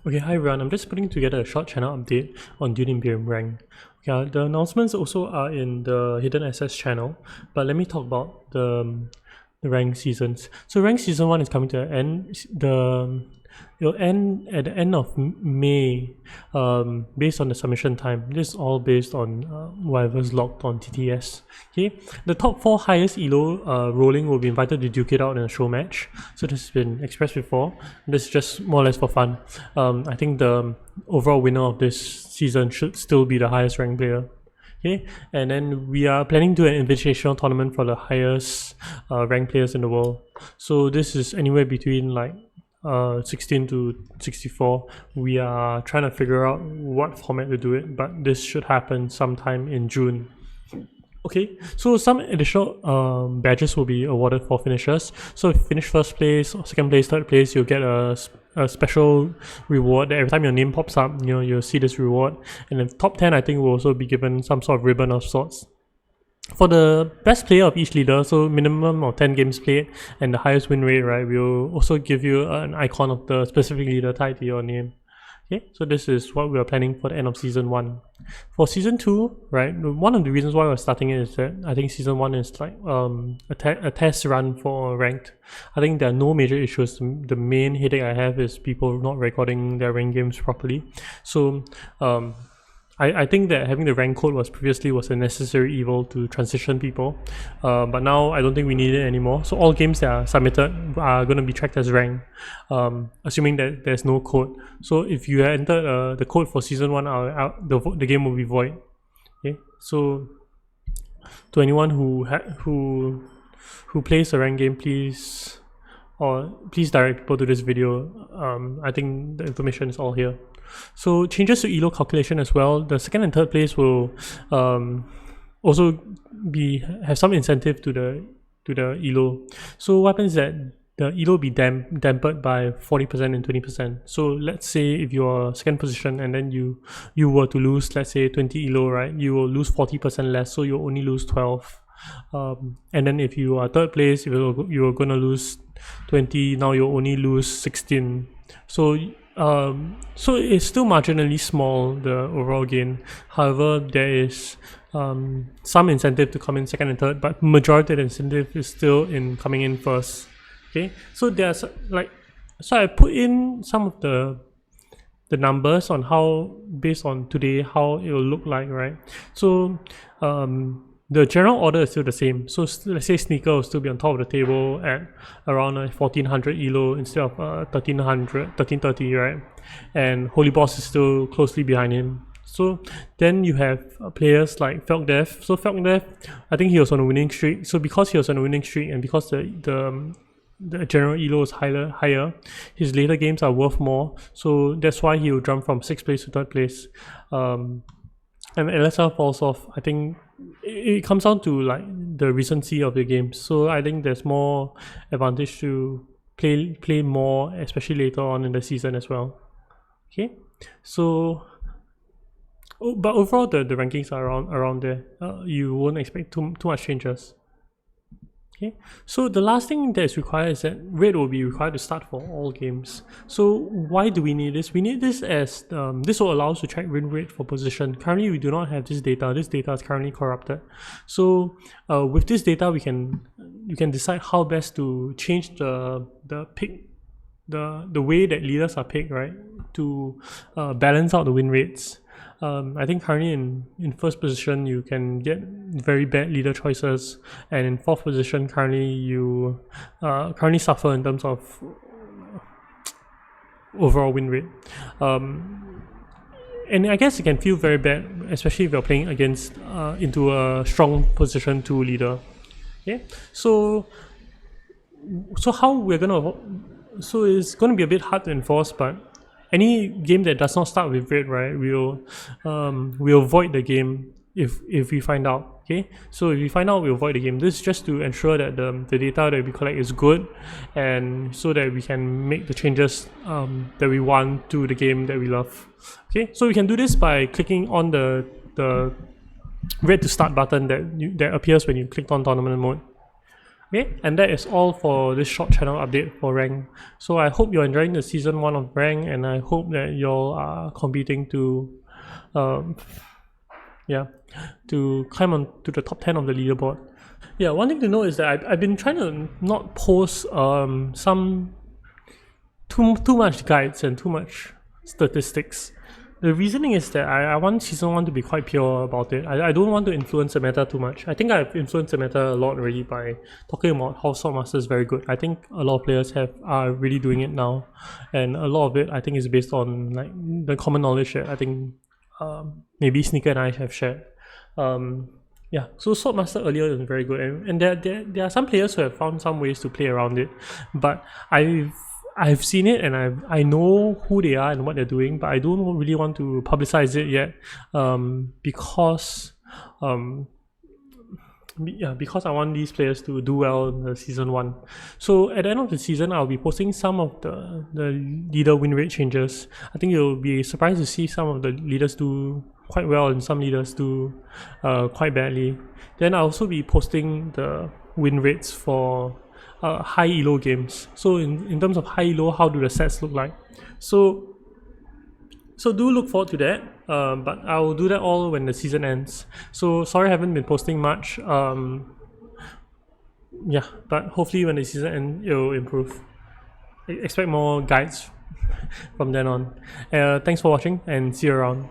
Okay, hi everyone. I'm just putting together a short channel update on Dune Imperium rank. Okay, the announcements also are in the Hidden Access channel, but let me talk about the rank seasons. So rank season 1 is coming to an end. It'll end at the end of May, based on the submission time. This is all based on whatever's locked on TTS. Okay, the top 4 highest elo rolling will be invited to duke it out in a show match. So this has been expressed before. This is just more or less for fun. I think the overall winner of this season should still be the highest ranked player. Okay, and then we are planning to do an invitational tournament for the highest ranked players in the world. So this is anywhere between like 16 to 64. We are trying to figure out what format to do it, but this should happen sometime in June. Okay, so some additional badges will be awarded for finishers. So if you finish first place, or second place, third place, you'll get a special reward. Every time your name pops up, you'll see this reward. And the top 10, I think, will also be given some sort of ribbon of sorts. For the best player of each leader, so minimum of 10 games played and the highest win rate, right, we'll also give you an icon of the specific leader tied to your name. Okay, so this is what we are planning for the end of season 1. For season 2, right, one of the reasons why we're starting it is that I think season 1 is like a test run for ranked. I think there are no major issues. The main headache I have is people not recording their ranked games properly. So I think that having the rank code previously was a necessary evil to transition people, but now I don't think we need it anymore. So all games that are submitted are going to be tracked as rank, assuming that there's no code. So if you entered the code for season 1, the game will be void. Okay, so to anyone who plays a rank game, please direct people to this video. I think the information is all here. So changes to elo calculation as well. The second and third place will also have some incentive to the elo. So what happens is that the elo will be dampened by 40% and 20%. So let's say if you're second position and then you were to lose, let's say 20 elo, right, you will lose 40% less, so you'll only lose 12. And then if you are third place, if you're gonna lose 20, now you'll only lose 16. So it's still marginally small, the overall gain. However, there is some incentive to come in second and third, but majority of the incentive is still in coming in first. Okay, so there's so I put in some of the numbers on how, based on today, how it will look like, right? So the general order is still the same. So let's say Sneaker will still be on top of the table at around 1400 elo instead of 1330, right? And Holy Boss is still closely behind him. So then you have players like Felkdev. So Felkdev, I think he was on a winning streak. So because he was on a winning streak and because the general elo is higher, his later games are worth more. So that's why he will jump from 6th place to 3rd place. And LSR falls off. I think it comes down to like the recency of the game. So I think there's more advantage to play more, especially later on in the season as well. Okay, so but overall the rankings are around there. You won't expect too much changes. Okay, so the last thing that is required is that raid will be required to start for all games. So why do we need this? We need this as this will allow us to track win rate for position. Currently, we do not have this data. This data is currently corrupted. So with this data, you can decide how best to change the way that leaders are picked, right, to balance out the win rates. I think currently in first position you can get very bad leader choices, and in fourth position currently you currently suffer in terms of overall win rate. And I guess it can feel very bad, especially if you're playing against into a strong position 2 leader. Okay, so how we're gonna, so it's gonna be a bit hard to enforce, but any game that does not start with raid, right, we'll void the game if we find out. Okay, so if we find out, we'll void the game. This is just to ensure that the data that we collect is good, and so that we can make the changes that we want to the game that we love. Okay, so we can do this by clicking on the red to start button that appears when you click on tournament mode. Okay, and that is all for this short channel update for rank. So I hope you're enjoying the season 1 of rank, and I hope that y'all are competing to um, yeah, to climb on to the top 10 of the leaderboard. Yeah, one thing to note is that I've been trying to not post some too much guides and too much statistics. The reasoning is that I want season 1 to be quite pure about it. I don't want to influence the meta too much. I think I've influenced the meta a lot already by talking about how Swordmaster is very good. I think a lot of players are really doing it now, and a lot of it I think is based on like the common knowledge that I think maybe Sneaker and I have shared. Yeah, so Swordmaster earlier is very good, and there are some players who have found some ways to play around it, but I've seen it and I know who they are and what they're doing, but I don't really want to publicize it yet, because I want these players to do well in the season 1. So at the end of the season, I'll be posting some of the leader win rate changes. I think you'll be surprised to see some of the leaders do quite well and some leaders do quite badly. Then I'll also be posting the win rates for high elo games. So in terms of high elo, how do the sets look like? So do look forward to that, but I'll do that all when the season ends. So sorry I haven't been posting much. Yeah, but hopefully when the season ends, it'll improve. Expect more guides from then on. Thanks for watching and see you around.